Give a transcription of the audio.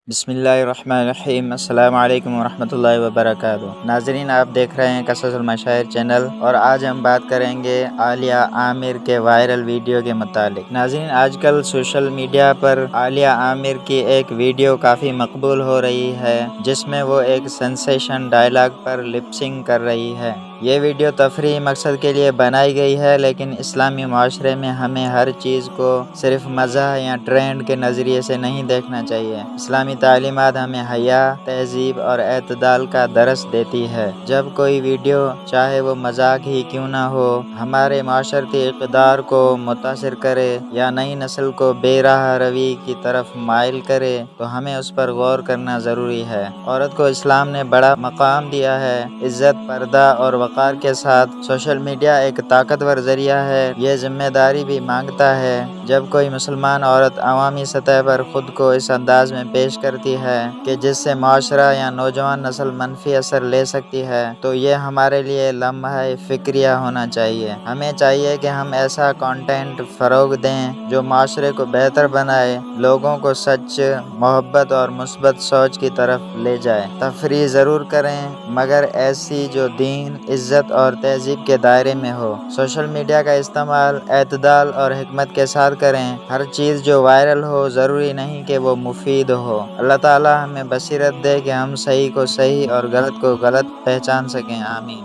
بسم اللہ الرحمن الرحیم۔ السلام علیکم ورحمۃ اللہ وبرکاتہ۔ ناظرین، آپ دیکھ رہے ہیں قصص المشاہیر چینل، اور آج ہم بات کریں گے عالیہ عامر کے وائرل ویڈیو کے متعلق۔ ناظرین، آج کل سوشل میڈیا پر عالیہ عامر کی ایک ویڈیو کافی مقبول ہو رہی ہے، جس میں وہ ایک سنسیشن ڈائلاگ پر لپ سنگ کر رہی ہے۔ یہ ویڈیو تفریحی مقصد کے لیے بنائی گئی ہے، لیکن اسلامی معاشرے میں ہمیں ہر چیز کو صرف مزاح یا ٹرینڈ کے نظریے سے نہیں دیکھنا چاہیے۔ اسلامی تعلیمات ہمیں حیا، تہذیب اور اعتدال کا درس دیتی ہے۔ جب کوئی ویڈیو، چاہے وہ مذاق ہی کیوں نہ ہو، ہمارے معاشرتی اقدار کو متاثر کرے یا نئی نسل کو بے راہ روی کی طرف مائل کرے تو ہمیں اس پر غور کرنا ضروری ہے۔ عورت کو اسلام نے بڑا مقام دیا ہے۔ عزت، پردہ اور وقار کے ساتھ سوشل میڈیا ایک طاقتور ذریعہ ہے۔ یہ ذمہ داری بھی مانگتا ہے۔ جب کوئی مسلمان عورت عوامی سطح پر خود کو اس انداز میں پیش کرتی ہے کہ جس سے معاشرہ یا نوجوان نسل منفی اثر لے سکتی ہے، تو یہ ہمارے لیے لمحہ فکریہ ہونا چاہیے۔ ہمیں چاہیے کہ ہم ایسا کنٹینٹ فروغ دیں جو معاشرے کو بہتر بنائے، لوگوں کو سچ، محبت اور مثبت سوچ کی طرف لے جائے۔ تفریح ضرور کریں، مگر ایسی جو دین، عزت اور تہذیب کے دائرے میں ہو۔ سوشل میڈیا کا استعمال اعتدال اور حکمت کے ساتھ کریں۔ ہر چیز جو وائرل ہو ضروری نہیں کہ وہ مفید ہو۔ اللہ تعالی ہمیں بصیرت دے کہ ہم صحیح کو صحیح اور غلط کو غلط پہچان سکیں۔ آمین۔